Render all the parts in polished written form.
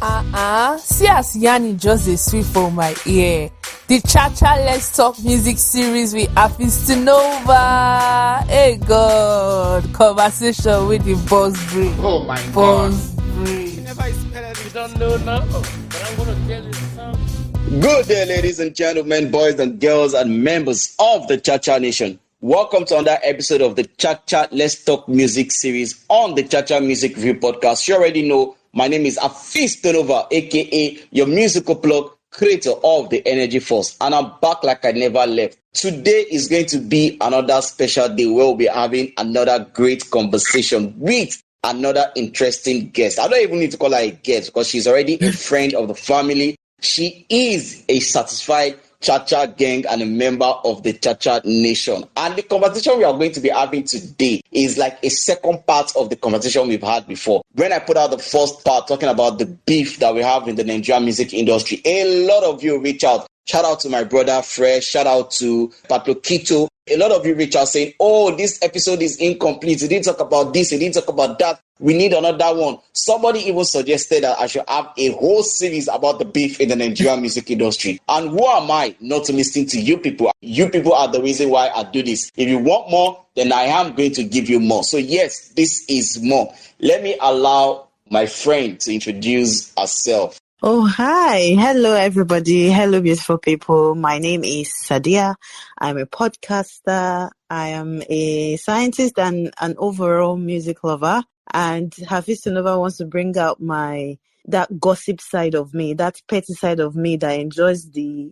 See as Yanni just a sweet for my ear. The Cha Cha Let's Talk music series with Nova. Hey God, conversation with the boss brain. Oh my boss God. brain. You never spell it, you don't know now. But I'm gonna tell you something. Good day, ladies and gentlemen, boys and girls, and members of the Cha Cha Nation. Welcome to another episode of the Cha Cha Let's Talk music series on the Cha Cha Music Review podcast. You already know my name is Nova, aka your musical plug, creator of the Energy Force, and I'm back like I never left. Today is going to be another special day where we'll be having another great conversation with another interesting guest. I don't even need to call her a guest because she's already a friend of the family. She is a certified Cha Cha Geng and a member of the Cha Cha Nation. And the conversation we are going to be having today is like a second part of the conversation we've had before. When I put out the first part talking about the beef that we have in the Nigerian music industry, a lot of you reach out. Shout out to my brother Fresh. Shout out to Patlo Kito. A lot of you reach out saying, oh, this episode is incomplete. He didn't talk about this. He didn't talk about that. We need another one. Somebody even suggested that I should have a whole series about the beef in the Nigerian music industry. And who am I not to listen to you people? You people are the reason why I do this. If you want more, then I am going to give you more. So yes, this is more. Let me allow my friend to introduce herself. Oh, hi. Hello, everybody. Hello, beautiful people. My name is Sadia. I'm a podcaster. I am a scientist and an overall music lover. And Hafiz Nova wants to bring out that gossip side of me, that petty side of me that enjoys the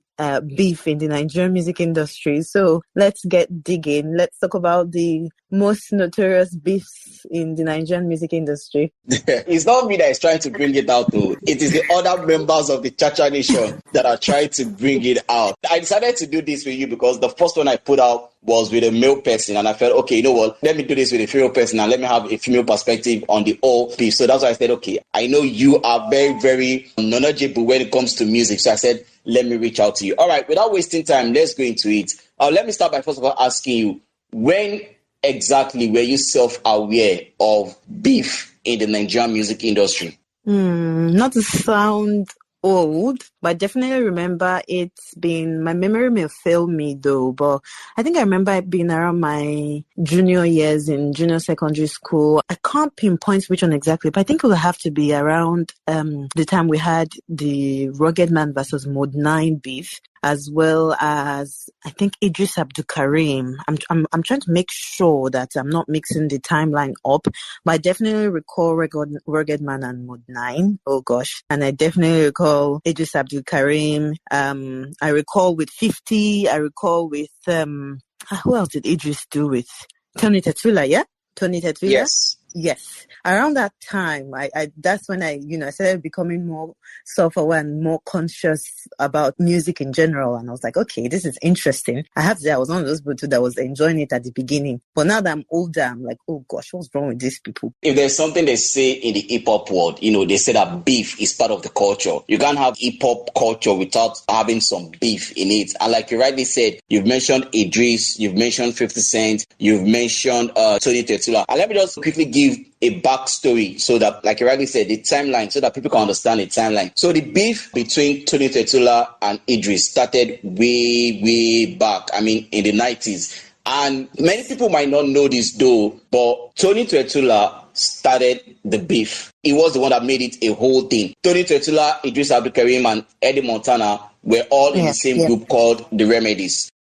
beef in the Nigerian music industry. So let's get digging. Let's talk about the most notorious beefs in the Nigerian music industry. It's not me that is trying to bring it out, though. It is the other members of the Cha Cha Nation that are trying to bring it out. I decided to do this with you because the first one I put out was with a male person, and I felt, okay, you know what, let me do this with a female person and let me have a female perspective on the whole piece. So that's why I said, okay, I know you are very, very knowledgeable when it comes to music. So I said, let me reach out to you. All right, without wasting time, let's go into it. Let me start by first of all asking you, when exactly were you self-aware of beef in the Nigerian music industry? Not to sound old, but I definitely remember it being, my memory may fail me though, but I think I remember it being around my junior years in junior secondary school. I can't pinpoint which one exactly, but I think it will have to be around the time we had the Rugged Man versus Mode 9 beef, as well as I think Idris Abdul Karim. I'm trying to make sure that I'm not mixing the timeline up, but I definitely recall Rugged Man and Mode 9. Oh gosh. And I definitely recall Idris Abdul Karim. I recall with 50. I recall with who else did Idris do with? Tony Tetula, yeah? Tony Tetula? Yes. Around that time, I that's when I started becoming more self-aware and more conscious about music in general. And I was like, okay, this is interesting. I have to say I was one of those people too that was enjoying it at the beginning. But now that I'm older, I'm like, oh gosh, what's wrong with these people? If there's something they say in the hip-hop world, they say that beef is part of the culture. You can't have hip-hop culture without having some beef in it. And like you rightly said, you've mentioned Idris, you've mentioned 50 Cent, you've mentioned Tony Tetula. And let me just quickly give a backstory so that, like you rightly said, the timeline, so that people can understand the timeline. So the beef between Tony Tetula and Idris started way back, in the 90s. And many people might not know this though, but Tony Tetula started the beef. He was the one that made it a whole thing. Tony Tetula, Idris Abdul Karim, and Eddie Montana were all in the same group called the Remedies.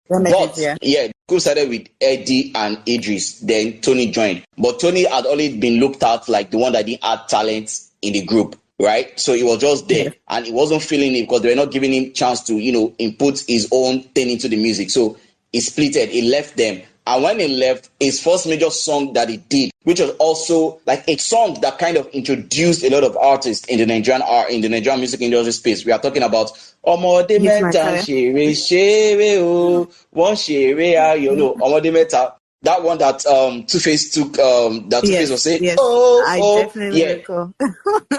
Group started with Eddie and Idris, then Tony joined. But Tony had always been looked at like the one that didn't add talent in the group, right? So he was just there and he wasn't feeling it because they were not giving him chance to, input his own thing into the music. So he splitted, he left them. And when he left, his first major song that he did, which was also like a song that kind of introduced a lot of artists in the Nigerian music industry space. We are talking about Omode Meta Shere O, One Shere Ayo, Omode Meta. That one that Two-Face took, that Two-Face was saying, I definitely recall.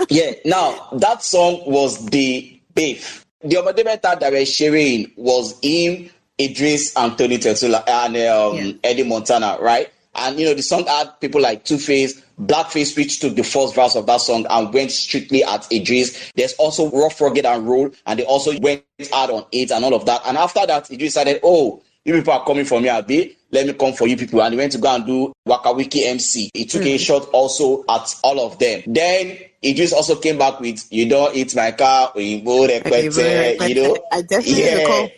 Yeah, now that song was the beef. The Omode Meta that we're sharing was him, Idris, and Tony Tetula, and Eddie Montana, right? And, the song had people like Two-Face, Blackface, which took the first verse of that song and went strictly at Idris. There's also Rough, Rugged and Roll, and they also went hard on it and all of that. And after that, Idris decided, oh, you people are coming for me, Abi. Let me come for you people. And he went to go and do Waka Wiki MC. He took a shot also at all of them. Then Idris also came back with You Don't Eat My Car, I definitely recall.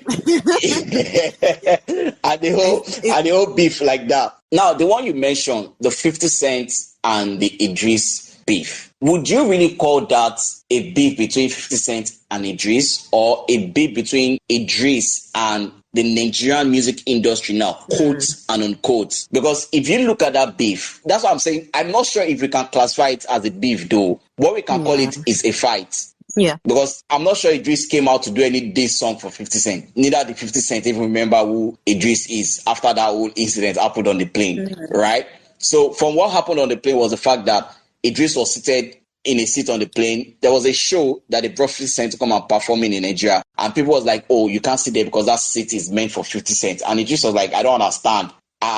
and the whole beef like that. Now, the one you mentioned, the 50 Cent and the Idris beef. Would you really call that a beef between 50 Cent and Idris, or a beef between Idris and the Nigerian music industry now, quotes and unquotes? Because if you look at that beef, that's what I'm saying. I'm not sure if we can classify it as a beef, though. What we can call it is a fight. Yeah. Because I'm not sure Idris came out to do any diss song for 50 Cent. Neither did 50 Cent even remember who Idris is after that whole incident happened on the plane, right? So from what happened on the plane was the fact that Idris was seated in a seat on the plane. There was a show that they brought 50 Cent to come and perform in Nigeria. And people was like, oh, you can't sit there because that seat is meant for 50 Cent. And Idris was like, I don't understand.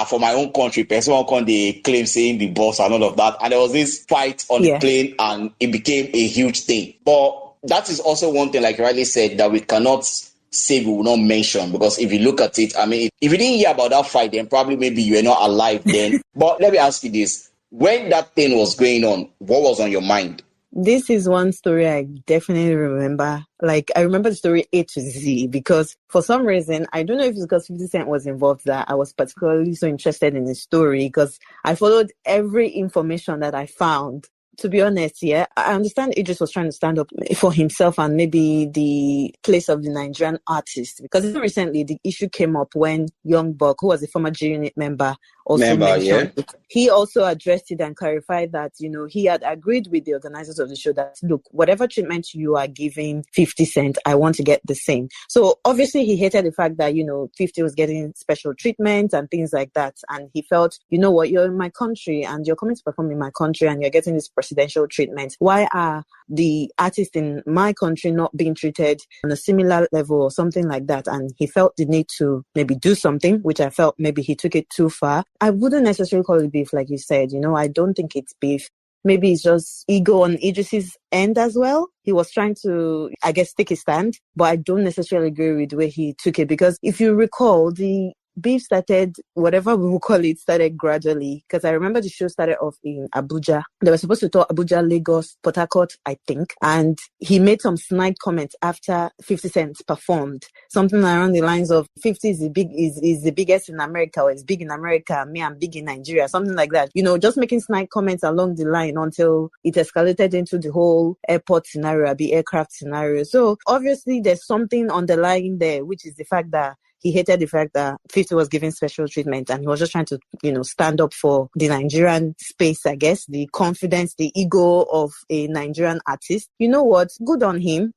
For my own country, person can they claim saying the boss and all of that. And there was this fight on the plane and it became a huge thing. But that is also one thing, like you rightly said, that we cannot say we will not mention, because if you look at it, I mean, if you didn't hear about that fight, then probably maybe you were not alive then. But let me ask you this. When that thing was going on, what was on your mind? This is one story I definitely remember. Like, I remember the story A to Z, because for some reason, I don't know if it's because 50 Cent was involved, that I was particularly so interested in the story, because I followed every information that I found. To be honest, I understand Idris was trying to stand up for himself and maybe the place of the Nigerian artist, because recently the issue came up when Young Buck, who was a former G-Unit member, mentioned it. He also addressed it and clarified that, he had agreed with the organizers of the show that, look, whatever treatment you are giving 50 Cent, I want to get the same. So obviously he hated the fact that, 50 was getting special treatment and things like that. And he felt, you know what, you're in my country and you're coming to perform in my country and you're getting this presidential treatment. Why are the artists in my country not being treated on a similar level or something like that? And he felt the need to maybe do something, which I felt maybe he took it too far. I wouldn't necessarily call it beef, like you said. I don't think it's beef. Maybe it's just ego on Idris's end as well. He was trying to, I guess, take a stand, but I don't necessarily agree with the way he took it, because if you recall, the beef started, whatever we will call it, started gradually, because I remember the show started off in Abuja. They were supposed to talk Abuja, Lagos, Port Harcourt, I think. And he made some snide comments after 50 Cent performed. Something around the lines of 50 is the biggest in America, or is big in America, me, I'm big in Nigeria, something like that. Just making snide comments along the line until it escalated into the whole airport scenario, the aircraft scenario. So obviously there's something underlying there, which is the fact that he hated the fact that 50 was giving special treatment, and he was just trying to, stand up for the Nigerian space, I guess, the confidence, the ego of a Nigerian artist. You know what? Good on him.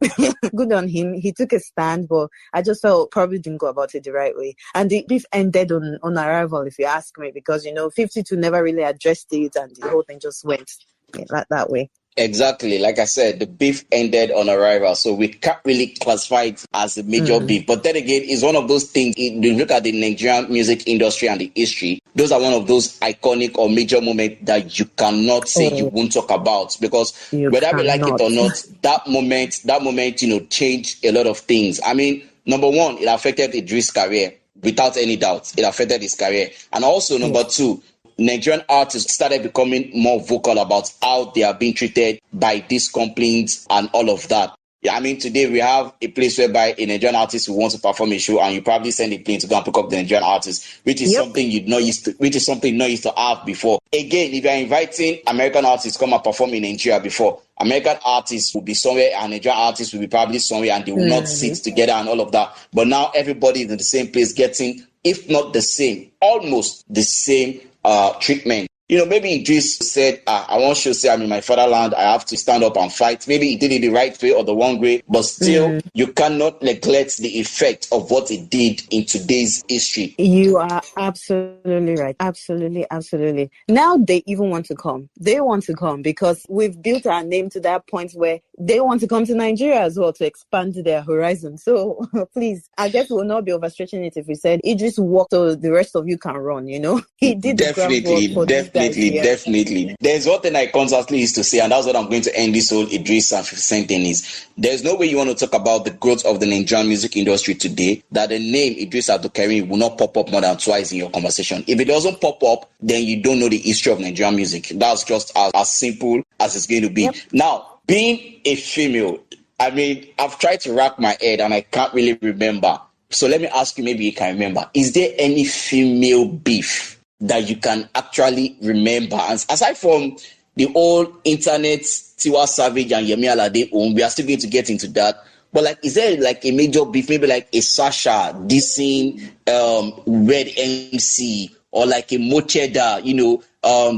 Good on him. He took a stand, but I just felt probably didn't go about it the right way. And the beef ended on arrival, if you ask me, because, 52 never really addressed it, and the whole thing just went that way. Exactly. Like I said, the beef ended on arrival, so we can't really classify it as a major beef. But then again, it's one of those things. If you look at the Nigerian music industry and the history, those are one of those iconic or major moments that you cannot say you won't talk about, because whether we like it or not, that moment, changed a lot of things. I mean, number one, it affected Idris' career without any doubt. It affected his career, and also number two, Nigerian artists started becoming more vocal about how they are being treated by these complaints and all of that. Yeah, I mean, today we have a place whereby a Nigerian artist who wants to perform a show, and you probably send a plane to go and pick up the Nigerian artist, which is something you're not used to have before. Again, if you're inviting American artists to come and perform in Nigeria before, American artists will be somewhere and Nigerian artists will be probably somewhere, and they will not sit together and all of that. But now everybody is in the same place getting, if not the same, almost the same treatment. Maybe Idris said, I want to say I'm in my fatherland, I have to stand up and fight. Maybe he did it the right way or the wrong way, but still, you cannot neglect the effect of what it did in today's history. You are absolutely right. Absolutely, absolutely. Now they even want to come. They want to come because we've built our name to that point where they want to come to Nigeria as well to expand their horizon. So please, I guess we'll not be overstretching it if we said it just walked so the rest of you can run, He did the groundwork for these guys here. Definitely. There's one thing I constantly used to say, and that's what I'm going to end this whole Idris and 50 Cent thing is, there's no way you want to talk about the growth of the Nigerian music industry today that the name Idris Abdulkarim will not pop up more than twice in your conversation. If it doesn't pop up, then you don't know the history of Nigerian music. That's just as simple as it's going to be. Yep. Now, being a female, I've tried to rack my head and I can't really remember. So let me ask you, maybe you can remember. Is there any female beef that you can actually remember? And aside from the old internet, Tiwa Savage and Yemi Alade, we are still going to get into that. But is there a major beef, maybe like a Sasha dissing Red MC, or like a Mocheda,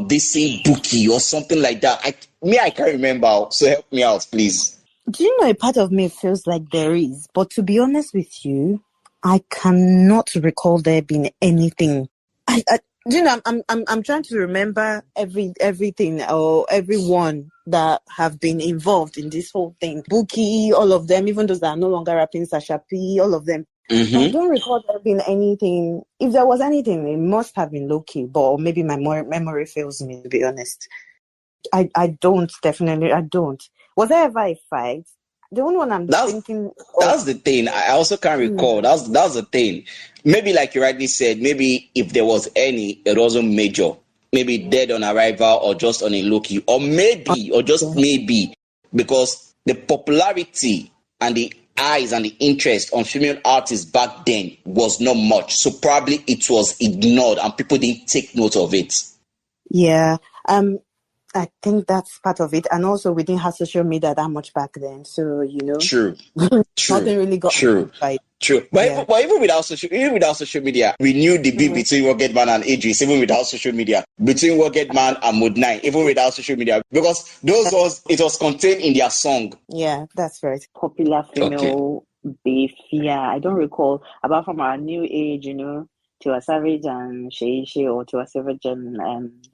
dissing Buki or something like that? I can't remember. So help me out, please. Do you know, a part of me feels like there is, but to be honest with you, I cannot recall there being anything. I'm trying to remember everything or everyone that have been involved in this whole thing. Buki, all of them, even those that are no longer rapping, Sasha P, all of them. I don't recall there being anything. If there was anything, it must have been low-key, but maybe my memory fails me, to be honest. I don't. Was there ever a fight? The only one thinking... That's the thing. I also can't recall. That's the thing. Maybe like you rightly said, maybe if there was any, it wasn't major. Maybe dead on arrival or just on a low-key. Or maybe, or just maybe, because the popularity and the eyes and the interest on female artists back then was not much. So probably it was ignored and people didn't take note of it. Yeah. I think that's part of it. And also we didn't have social media that much back then. So, True. Nothing really got right. True. But even without social media, we knew the beef between Ruggedman and Idris, even without social media, between Ruggedman and Mod 9, even without social media, because it was contained in their song. Yeah, that's right. Popular female beef. Yeah, I don't recall. Apart from our new age, Tiwa Savage and Shei or Tiwa Savage and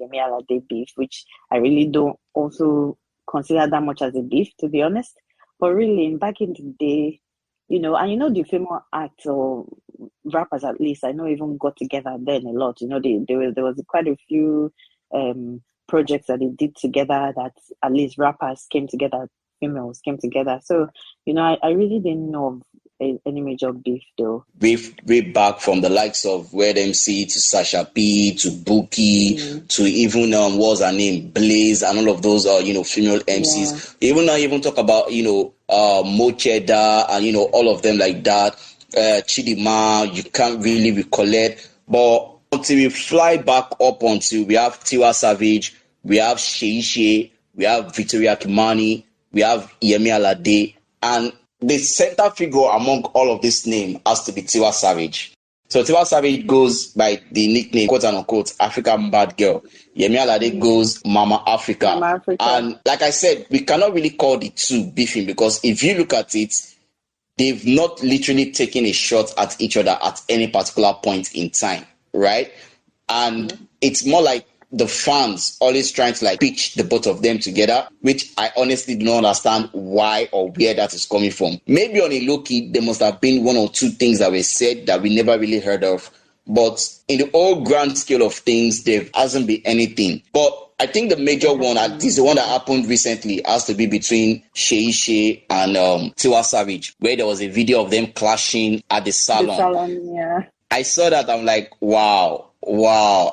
Yemi Alade beef, which I really don't also consider that much as a beef, to be honest. But really, back in the day, the female acts or rappers, at least, I know even got together then a lot. There was quite a few projects that they did together that at least rappers came together, females came together. So, I really didn't know of any major beef though. Way back from the likes of Red MC to Sasha P to Buki to even what's her name, Blaze, and all of those female MCs. Even talk about Mocheda and all of them like that. Chidima, you can't really recollect. But until we fly back up until we have Tiwa Savage, we have Shei, we have Victoria Kimani, we have Yemi Alade, and the center figure among all of this name has to be Tiwa Savage. So Tiwa Savage goes by the nickname, quote unquote, African Bad Girl. Yemi Alade goes Mama Africa. And like I said, we cannot really call the two beefing, because if you look at it, they've not literally taken a shot at each other at any particular point in time, right? And it's more like the fans always trying to pitch the both of them together, which I honestly do not understand why or where that is coming from. Maybe on a low key, there must have been one or two things that were said that we never really heard of. But in the whole grand scale of things, there hasn't been anything. But I think the major one, at least the one that happened recently, has to be between Shei and Tiwa Savage, where there was a video of them clashing at the salon. Yeah. I saw that, I'm like, wow,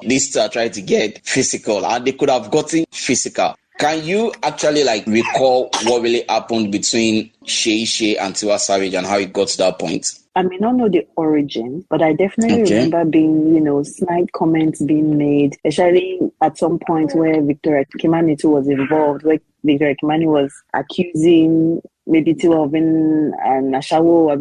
these two are trying to get physical, and they could have gotten physical. Can you actually recall what really happened between Shei and Tiwa Savage and how it got to that point? I may not know the origin, but I definitely remember being, snide comments being made, especially at some point where Victoria Kimani too was involved, where Victoria Kimani was accusing maybe Tiwa of being an Ashawo,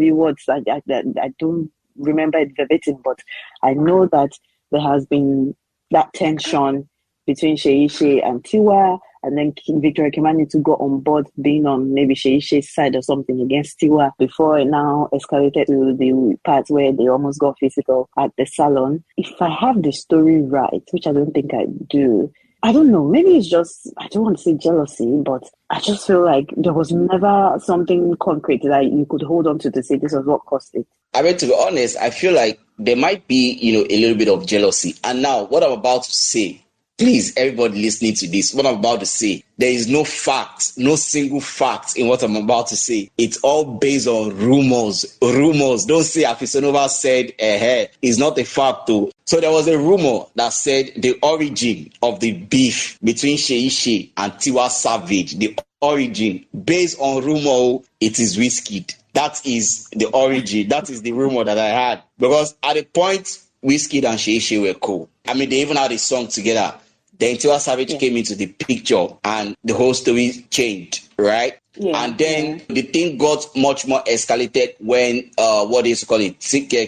I don't remember it verbatim, but I know that there has been that tension between Sheishe and Tiwa, and then Victoria Kimani to go on board being on maybe Sheishe's side or something against Tiwa before it now escalated to the part where they almost got physical at the salon. If I have the story right, which I don't think I do, I don't know, maybe it's just, I don't want to say jealousy, but I just feel like there was never something concrete that you could hold on to say this was what caused it. I mean, to be honest, I feel like there might be, a little bit of jealousy. And now, what I'm about to say, please, everybody listening to this, what I'm about to say, there is no fact, no single fact in what I'm about to say. It's all based on rumors. Rumors. Don't say Afisonova said, it's not a fact though. So there was a rumor that said the origin of the beef between Sheishe and Tiwa Savage, the origin, based on rumor, it is Wizkid. That is the origin. That is the rumor that I had. Because at the point, Wizkid and Sheishe were cool. I mean, they even had a song together. Then Tiwa Savage came into the picture and the whole story changed, right? Yeah, and then the thing got much more escalated when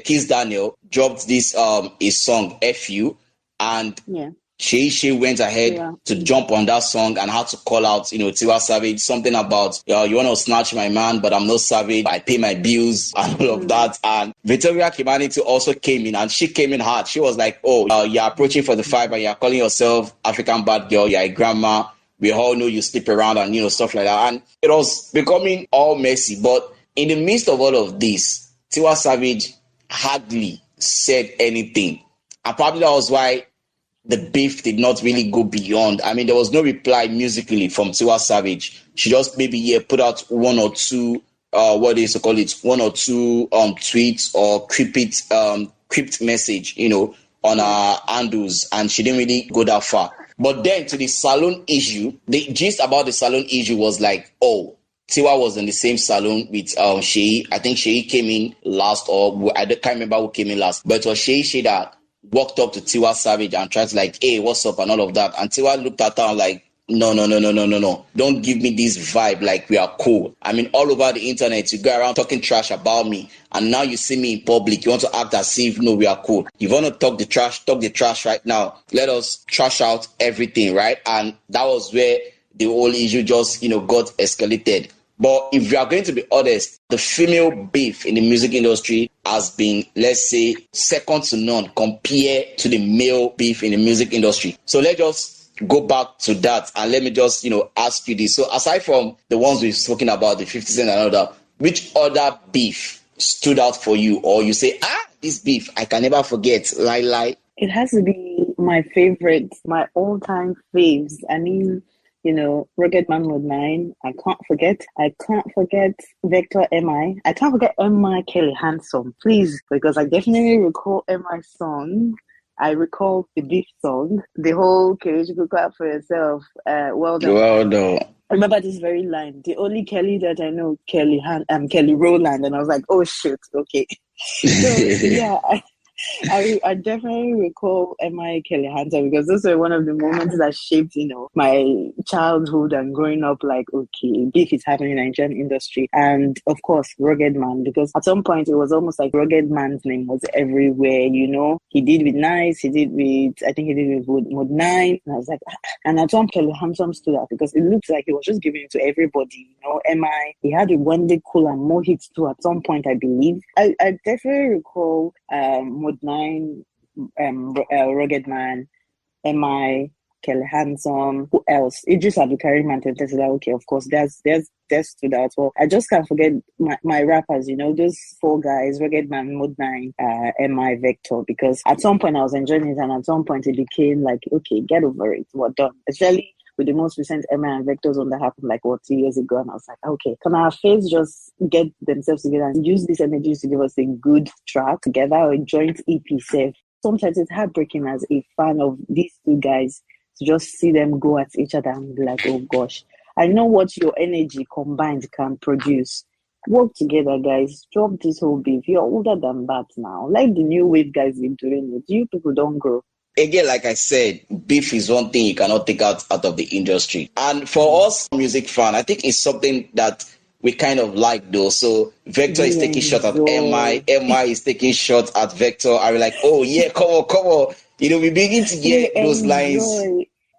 Kiss Daniel dropped this his song FU, and Sheishe went ahead to jump on that song and had to call out, Tiwa Savage, something about, you want to snatch my man, but I'm not savage. I pay my bills and all of that. And Victoria Kimani also came in, and she came in hard. She was like, you're approaching 45 and you're calling yourself African bad girl. You're a grandma. We all know you sleep around and, stuff like that. And it was becoming all messy. But in the midst of all of this, Tiwa Savage hardly said anything. And probably that was why the beef did not really go beyond. I mean, there was no reply musically from Tiwa Savage. She just maybe put out one or two tweets or crypt message, on her handles, and she didn't really go that far. But then to the salon issue, the gist about the salon issue was like, Tiwa was in the same salon with Shei. I think Shei came in last, or I can't remember who came in last, but it was Shei that walked up to Tiwa Savage and tried to like, hey, what's up and all of that. And Tiwa looked at her and like, no. Don't give me this vibe like we are cool. I mean, all over the internet, you go around talking trash about me. And now you see me in public. You want to act as if, no, we are cool. You want to talk the trash right now. Let us trash out everything, right? And that was where the whole issue just, got escalated. But if we are going to be honest, the female beef in the music industry has been, let's say, second to none compared to the male beef in the music industry. So let's just go back to that and let me just, ask you this. So aside from the ones we've spoken about, the 50 Cent and other, which other beef stood out for you? Or you say, this beef, I can never forget, lie. It has to be my favorite, my all-time faves. I mean, Rugged Man Mode 9. I can't forget Vector MI. I can't forget MI Kelly Handsome, please, because I definitely recall MI song. I recall the beef song, the whole Kelly, you could clap for yourself. Well done. Well done. I remember this very line. The only Kelly that I know, Kelly Rowland, and I was like, oh shit, okay. So I definitely recall M.I. Kelly Hunter because those were one of the moments that shaped, my childhood and growing up like, okay, beef is happening in the Nigerian industry. And of course, Rugged Man, because at some point it was almost like Rugged Man's name was everywhere, He did with Nice, I think he did with Mode 9. And I was like, and at some Kelly Handsome stood out because it looked like he was just giving it to everybody, M.I. He had a One Day Cool and more hits too at some point, I believe. I definitely recall Mode 9, Rugged Man, M.I., Kelly Handsome, who else? Idris Abdulkarim and Tesla. Okay, of course, there's stood out. Well, I just can't forget my rappers, those four guys, Rugged Man, Mode 9, M.I., Vector, because at some point I was enjoying it and at some point it became like, okay, get over it, we're done. Especially with the most recent M.I. and Vector's one that happened 2 years ago, and I was like, okay, can our faves just get themselves together and use these energies to give us a good track together or a joint EP safe? Sometimes it's heartbreaking as a fan of these two guys to just see them go at each other and be like, oh gosh, I know what your energy combined can produce. Work together, guys. Drop this whole beef. You're older than that now. Like the new wave guys been doing it. You people don't grow. Again, like I said, beef is one thing you cannot take out of the industry. And for us music fan, I think it's something that we kind of like though. So Vector is taking shot at MI is taking shot at Vector. I was like, oh yeah, come on. We begin to get those lines.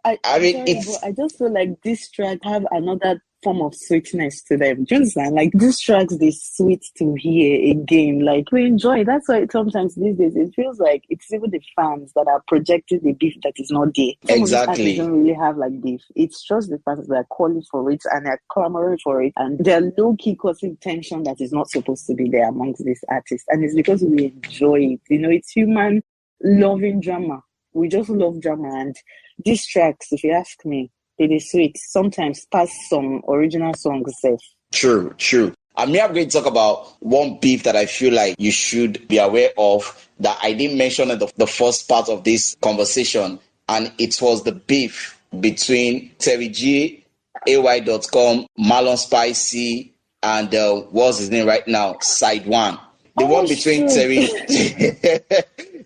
I mean, sorry, it's but I just feel like these tracks have another form of sweetness to them. Do you understand? Like these tracks, they sweet to hear again. Like we enjoy it. That's why sometimes these days it feels like it's even the fans that are projecting the beef that is not there. Some of these artists don't exactly. really have like beef. It's just the fans that are calling for it and they're clamoring for it, and they're low key causing tension that is not supposed to be there amongst these artists. And it's because we enjoy it. You know, it's human loving drama. We just love drama, and these tracks, if you ask me, they dey sweet. Sometimes past some original songs sef. True, true. I'm going to talk about one beef that I feel like you should be aware of that I didn't mention in the first part of this conversation, and it was the beef between Terry G, AY.com, Marlon Spicy, and what's his name right now? Side One. The Oh one between shoot. Terry,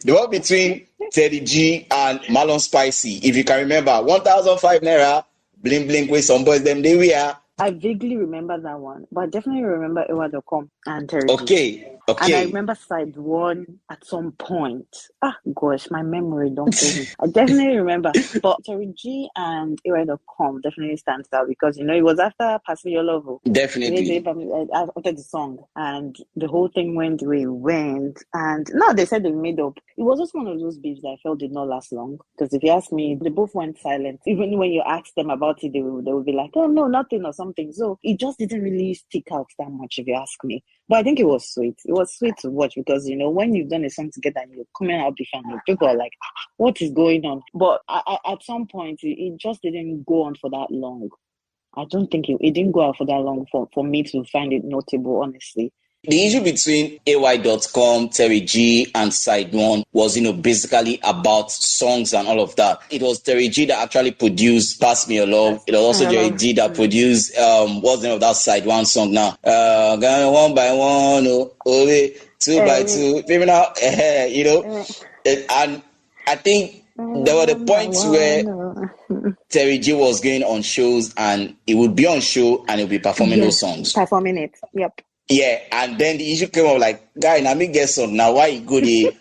the one between Terry G and Marlon Spicy. If you can remember, 1,005 naira, bling bling with some boys them they were. I vaguely remember that one, but I definitely remember Ewa.com and Terry G. Okay, And I okay. remember side one at some point. Ah, gosh, my memory don't fail me. I definitely remember. But Terry G and Ewa.com definitely stands out because, you know, it was after Passing Your Love. Definitely. After the song. And the whole thing went the way it went. And now they said they made up. It was just one of those beefs that I felt did not last long. Because if you ask me, they both went silent. Even when you ask them about it, they would be like, oh, no, nothing or something. So it just didn't really stick out that much, if you ask me. But I think it was sweet. It was sweet to watch because, you know, when you've done a song together and you're coming out differently, people are like, what is going on? But at some point, it just didn't go on for that long. I don't think it didn't go out for that long for me to find it notable, honestly. The issue between AY.com, Terry G, and Side One was, basically about songs and all of that. It was Terry G that actually produced Pass Me Your Love. It was also Terry G that produced, what's the name of that Side One song now? Going one by one, two by two. Maybe now, and I think there were the points where Terry G was going on shows and he would be on show and he'll be performing those songs. Performing it, yep. Yeah, and then the issue came up like, guy, now me get some. Now why you go the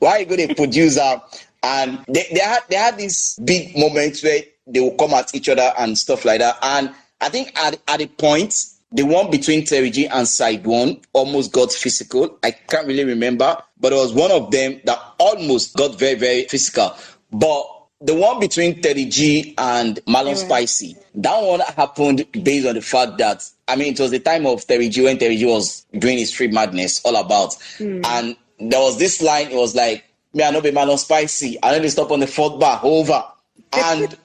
why you go the producer? And they had this big moments where they will come at each other and stuff like that. And I think at the point, the one between Terry G and Side One almost got physical. I can't really remember, but it was one of them that almost got very, very physical. But the one between Terry G and Marlon Spicy, that one happened based on the fact that, it was the time of Terry G when Terry G was doing his Street Madness all about. And there was this line, it was like, me, I know be Marlon Spicy. I know they stop on the fourth bar, over. And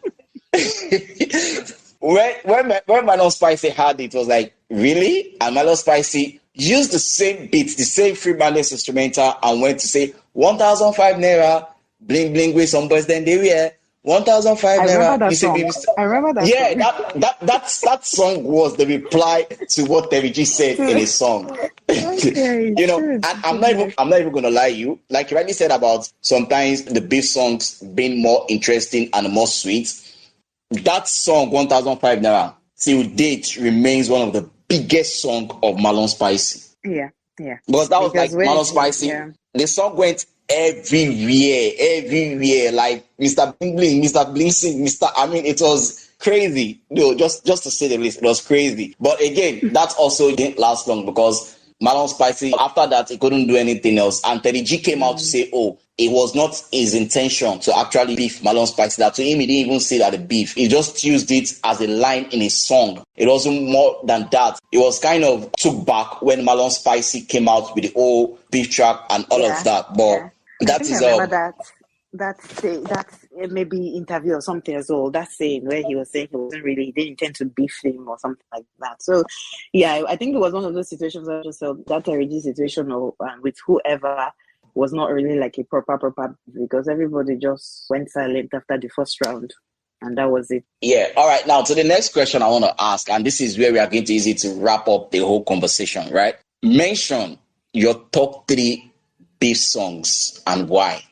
when Marlon Spicy had it, was like, really? And Marlon Spicy used the same beat, the same Free Madness instrumental, and went to say 1,005 naira, bling bling with some boys, then they were 1,005 naira. I remember that song. Yeah, that song was the reply to what Terry G said in his song. Okay, and I'm not even gonna lie you. Like you rightly said about sometimes the beef songs being more interesting and more sweet. That song 1,005 naira till date remains one of the biggest song of Marlon Spicy. Yeah. Because that was like Marlon Spicy. Yeah. The song went everywhere, like Mr. Bling Bling, Mr. Bling Sing, it was crazy. Just to say the least, it was crazy. But again, that also didn't last long because Marlon Spicy, after that, he couldn't do anything else. And Terry G came out to say, it was not his intention to actually beef Marlon Spicy. That to him, he didn't even say that the beef. He just used it as a line in his song. It wasn't more than that. It was kind of took back when Marlon Spicy came out with the whole beef track and all of that. But that is all. That's maybe interview or something as well. That saying where he was saying he didn't intend to beef him or something like that. So yeah, I think it was one of those situations where I just felt that Terry situation with whoever was not really like a proper because everybody just went silent after the first round. And that was it. Yeah. All right. Now to the next question I want to ask, and this is where we are going to use it to wrap up the whole conversation, right? Mention your top 3 beef songs and why.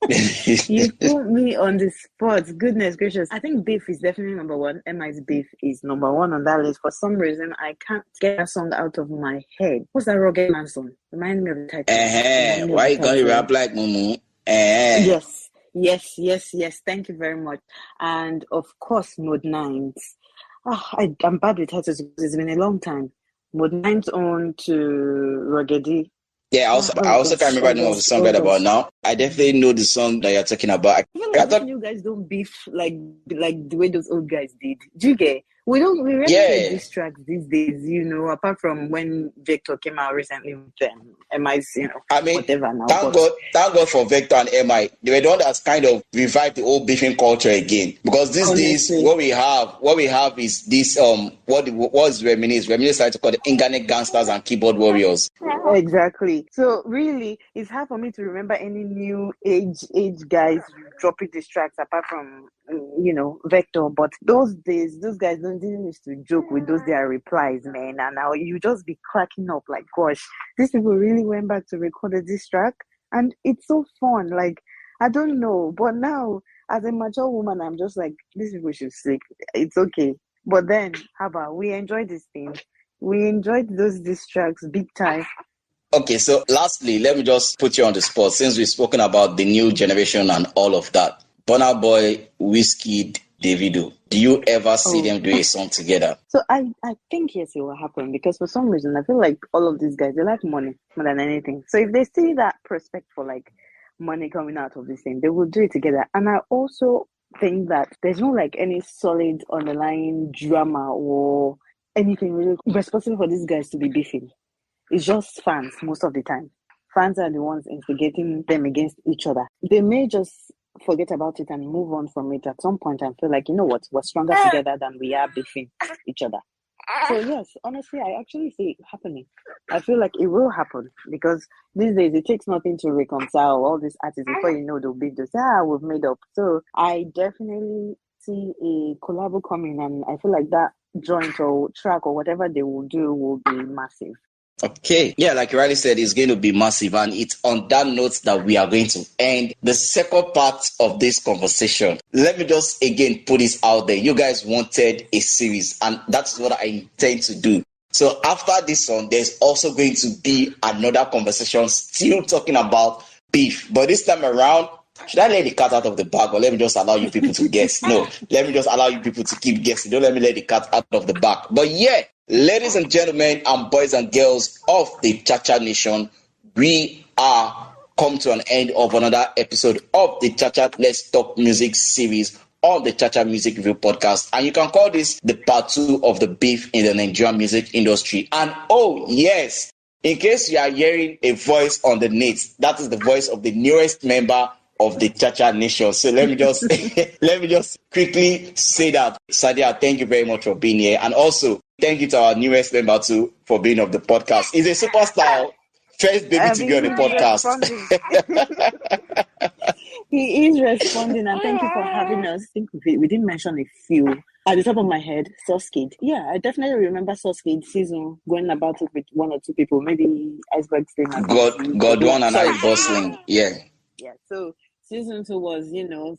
You put me on the spot. Goodness gracious. I think beef is definitely number 1. MI's beef is number 1 on that list. For some reason, I can't get that song out of my head. What's that Rugged Man song? Remind me of the title. Why you gonna rap like Mumu? Yes. Yes, yes, yes. Thank you very much. And of course, Mode Nines. I'm bad with titles because it's been a long time. Mode Nines on to Ruggedy. Yeah, I Oh also can't gosh, remember oh the name of the gosh, song oh right about gosh. now. I definitely know the song that you're talking about. I feel I like these thought, new guys don't beef like the way those old guys did. Do you get? We rarely hear yeah, diss tracks these days, apart from when Victor came out recently with MI's, I mean, whatever now. But thank God for Vector and MI. They were the one that's kind of revived the old beefing culture again. Because these days, honestly, what we have is this what is Reminisce? Reminisce like to call the internet gangsters and keyboard warriors. exactly. So really, it's hard for me to remember any new age guys dropping these tracks apart from Vector. But those days, those guys didn't used to joke with those their replies, man. And now you just be cracking up like, gosh, these people really went back to record this track, and it's so fun. Like I don't know, but now as a mature woman, I'm just like, these people should sleep. It's okay. But then, how about we enjoy this thing? We enjoyed those diss tracks big time. Okay, so lastly, let me just put you on the spot since we've spoken about the new generation and all of that. Burna Boy, Wizkid, Davido. Do you ever see them do a song together? So I think yes, it will happen because for some reason I feel like all of these guys they like money more than anything. So if they see that prospect for like money coming out of this thing, they will do it together. And I also think that there's no like any solid underlying drama or anything really responsible for these guys to be beefing. It's just fans most of the time. Fans are the ones instigating them against each other. They may just forget about it and move on from it at some point and feel like, you know what, we're stronger together than we are beefing each other. So yes, honestly, I actually see it happening. I feel like it will happen because these days it takes nothing to reconcile all these artists before you know they'll be just we've made up. So I definitely see a collab coming, and I feel like that joint or track or whatever they will do will be massive. Okay. Yeah, like you rightly said, it's going to be massive. And it's on that note that we are going to end the second part of this conversation. Let me just again put this out there. You guys wanted a series, and that's what I intend to do. So after this one, there's also going to be another conversation still talking about beef. But this time around, should I let the cat out of the bag, or let me just allow you people to guess? No, let me just allow you people to keep guessing. Don't let me let the cat out of the bag. But yeah, ladies and gentlemen and boys and girls of the Cha Cha Nation, we are come to an end of another episode of the Cha Cha Let's Talk Music series on the Cha Cha Music Review podcast. And you can call this the part 2 of the beef in the Nigerian music industry. And oh yes, in case you are hearing a voice on the net, that is the voice of the newest member of the Cha Cha Nation. So let me just quickly say that, Sadia, thank you very much for being here, and also thank you to our newest member too for being of the podcast. He's a superstar, first baby to be on the podcast. He is responding, and thank you for having us. I think we didn't mention a few. At the top of my head, Soskid. Yeah, I definitely remember Soskid season going about it with one or two people, maybe Iceberg Stain. Godwan and I bustling. Yeah. Yeah, so season 2 was,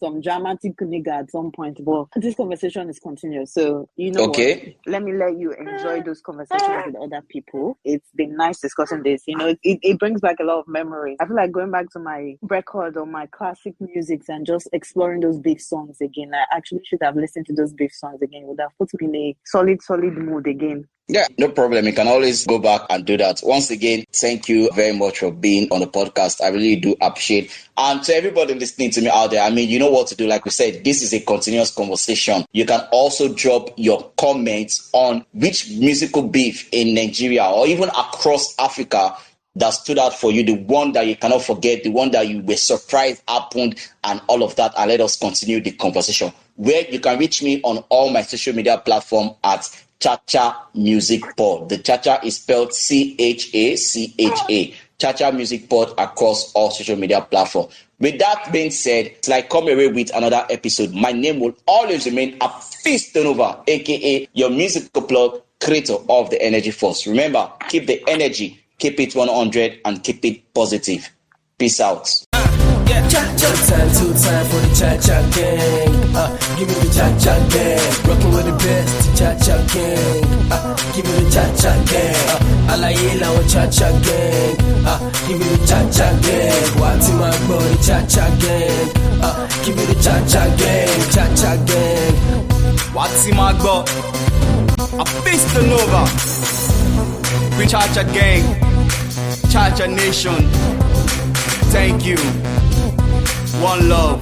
some dramatic nigga at some point, but this conversation is continuous. So, Okay. What? Let me let you enjoy those conversations with other people. It's been nice discussing this. It brings back a lot of memories. I feel like going back to my record or my classic musics and just exploring those beef songs again. I actually should have listened to those beef songs again. It would have put me in a solid mood again. Yeah, no problem. You can always go back and do that. Once again, thank you very much for being on the podcast. I really do appreciate. And to everybody listening to me out there, I mean, you know what to do. Like we said, this is a continuous conversation. You can also drop your comments on which musical beef in Nigeria or even across Africa that stood out for you, the one that you cannot forget, the one that you were surprised happened, and all of that. And let us continue the conversation. Where you can reach me on all my social media platforms at Cha Cha Music Pod. The Cha Cha is spelled CHACHA. Cha Cha Music Pod across all social media platforms. With that being said, till I come away with another episode, my name will always remain Afistonova, aka your musical plug, creator of the Energy Force. Remember, keep the energy, keep it 100, and keep it positive. Peace out. Yeah. Cha cha time, 2 time for the Cha Cha Geng. Give me the Cha Cha Geng. Rocking with the best, Cha Cha Geng. Give me the Cha Cha Geng. Alaye la o Cha Cha Geng. Give me the Cha Cha Geng. Wati my body, Cha Cha Geng. Give me the Cha Cha Geng, Cha Cha Geng. Wati my body, a beast Nova. We Cha Cha Geng, Cha Cha Nation. Thank you. One love.